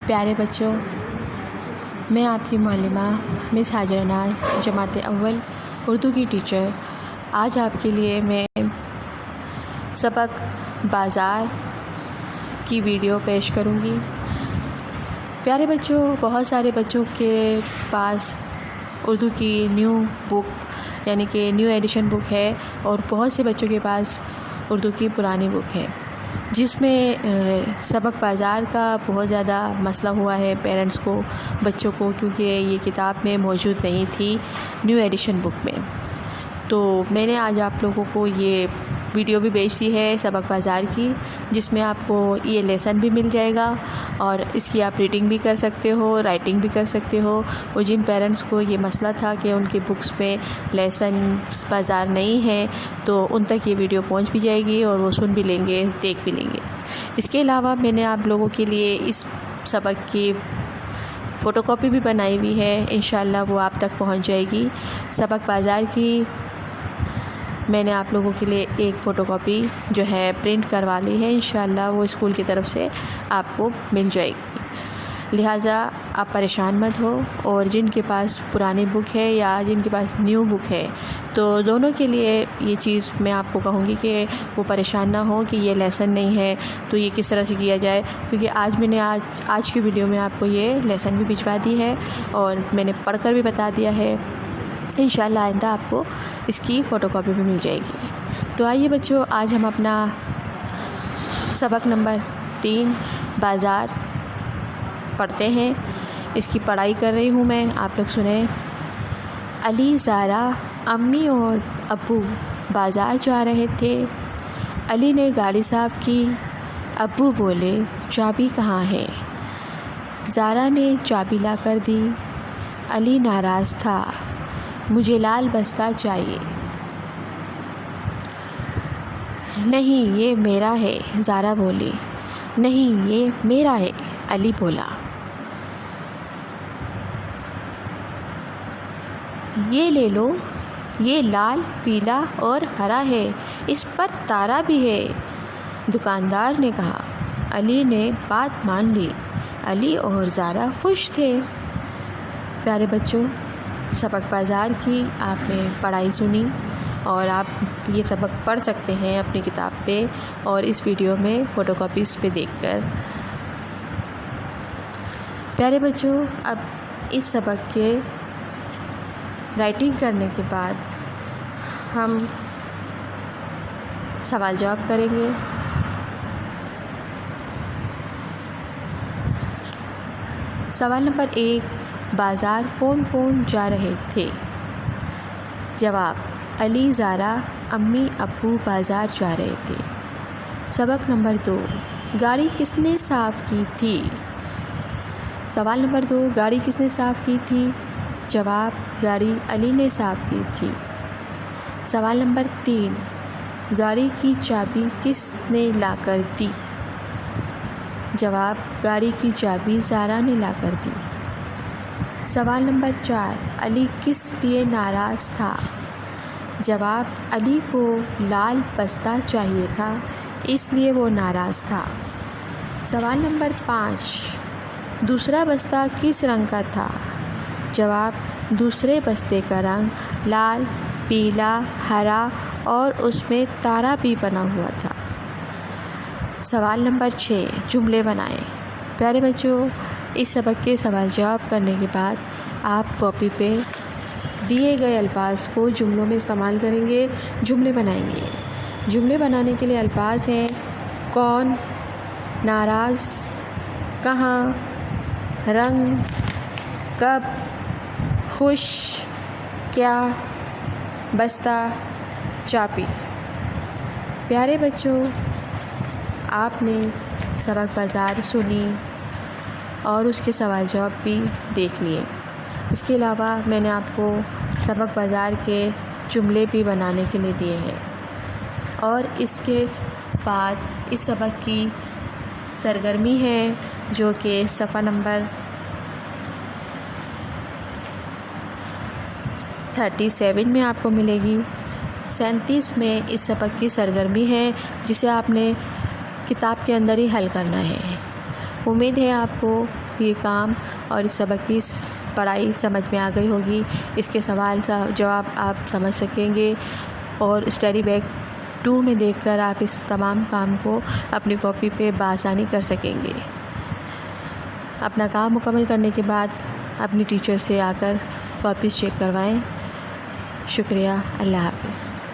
پیارے بچوں، میں آپ کی معلمہ مس حاجرہ ناز جماعت اول اردو کی ٹیچر آج آپ کے لیے میں سبق بازار کی ویڈیو پیش کروں گی۔ پیارے بچوں، بہت سارے بچوں کے پاس اردو کی نیو بک یعنی کہ نیو ایڈیشن بک ہے اور بہت سے بچوں کے پاس اردو کی پرانی بک ہے، جس میں سبق بازار کا بہت زیادہ مسئلہ ہوا ہے پیرنٹس کو، بچوں کو، کیونکہ یہ کتاب میں موجود نہیں تھی نیو ایڈیشن بک میں۔ تو میں نے آج آپ لوگوں کو یہ ویڈیو بھی بھیج دی ہے سبق بازار کی، جس میں آپ کو یہ لیسن بھی مل جائے گا اور اس کی آپ ریڈنگ بھی کر سکتے ہو، رائٹنگ بھی کر سکتے ہو۔ اور جن پیرنٹس کو یہ مسئلہ تھا کہ ان کی بکس میں لیسن بازار نہیں ہے، تو ان تک یہ ویڈیو پہنچ بھی جائے گی اور وہ سن بھی لیں گے، دیکھ بھی لیں گے۔ اس کے علاوہ میں نے آپ لوگوں کے لیے اس سبق کی فوٹو کاپی بھی بنائی ہوئی ہے، انشاءاللہ وہ آپ تک پہنچ جائے گی۔ سبق بازار کی میں نے آپ لوگوں کے لیے ایک فوٹو کاپی جو ہے پرنٹ کروا لی ہے، انشاءاللہ وہ اسکول کی طرف سے آپ کو مل جائے گی، لہٰذا آپ پریشان مت ہو۔ اور جن کے پاس پرانی بک ہے یا جن کے پاس نیو بک ہے، تو دونوں کے لیے یہ چیز میں آپ کو کہوں گی کہ وہ پریشان نہ ہو کہ یہ لیسن نہیں ہے تو یہ کس طرح سے کیا جائے، کیونکہ میں نے آج کی ویڈیو میں آپ کو یہ لیسن بھی بھجوا دی ہے اور میں نے پڑھ کر بھی بتا دیا ہے۔ انشاءاللہ آئندہ آپ کو اس کی فوٹو کاپی بھی مل جائے گی۔ تو آئیے بچوں، آج ہم اپنا سبق نمبر 3 بازار پڑھتے ہیں۔ اس کی پڑھائی کر رہی ہوں میں، آپ لوگ سنیں۔ علی، زارا، امی اور ابو بازار جا رہے تھے۔ علی نے گاڑی صاف کی۔ ابو بولے، چابی کہاں ہے؟ زارا نے چابی لا کر دی۔ علی ناراض تھا، مجھے لال بستہ چاہیے۔ نہیں، یہ میرا ہے، زارا بولی۔ نہیں، یہ میرا ہے، علی بولا۔ یہ لے لو، یہ لال، پیلا اور ہرا ہے، اس پر تارا بھی ہے، دکاندار نے کہا۔ علی نے بات مان لی۔ علی اور زارا خوش تھے۔ پیارے بچوں، سبق بازار کی آپ نے پڑھائی سنی اور آپ یہ سبق پڑھ سکتے ہیں اپنی کتاب پہ اور اس ویڈیو میں فوٹو کاپیز پہ دیکھ کر۔ پیارے بچوں، اب اس سبق کے رائٹنگ کرنے کے بعد ہم سوال جواب کریں گے۔ سوال نمبر 1، بازار کون کون جا رہے تھے؟ جواب، علی، زارا، امی، ابو بازار جا رہے تھے۔ سبق نمبر 2، گاڑی کس نے صاف کی تھی؟ سوال نمبر 2، گاڑی کس نے صاف کی تھی؟ جواب، گاڑی علی نے صاف کی تھی۔ سوال نمبر 3، گاڑی کی چابی کس نے لا کر دی؟ جواب، گاڑی کی چابی زارا نے لا کر دی۔ سوال نمبر 4، علی کس لیے ناراض تھا؟ جواب، علی کو لال بستہ چاہیے تھا، اس لیے وہ ناراض تھا۔ سوال نمبر 5، دوسرا بستہ کس رنگ کا تھا؟ جواب، دوسرے بستے کا رنگ لال، پیلا، ہرا اور اس میں تارا بھی بنا ہوا تھا۔ سوال نمبر 6، جملے بنائیں۔ پیارے بچوں، اس سبق کے سوال جواب کرنے کے بعد آپ کاپی پہ دیے گئے الفاظ کو جملوں میں استعمال کریں گے، جملے بنائیں گے۔ جملے بنانے کے لیے الفاظ ہیں کون، ناراض، کہاں، رنگ، کب، خوش، کیا، بستہ، چابی۔ پیارے بچوں، آپ نے سبق بازار سنی اور اس کے سوال جواب بھی دیکھ لیے۔ اس کے علاوہ میں نے آپ کو سبق بازار کے جملے بھی بنانے کے لیے دیے ہیں، اور اس کے بعد اس سبق کی سرگرمی ہے جو کہ صفحہ نمبر 37 میں آپ کو ملے گی۔ 37 میں اس سبق کی سرگرمی ہے جسے آپ نے کتاب کے اندر ہی حل کرنا ہے۔ امید ہے آپ کو آپ یہ کام اور اس سبق کی پڑھائی سمجھ میں آ گئی ہوگی. اس کے سوال جواب آپ سمجھ سکیں گے اور اسٹڈی بیگ 2 میں دیکھ کر آپ اس تمام کام کو اپنی کاپی پہ بآسانی کر سکیں گے. اپنا کام مکمل کرنے کے بعد اپنی ٹیچر سے آ کر کاپیز چیک کروائیں. شکریہ. اللہ حافظ.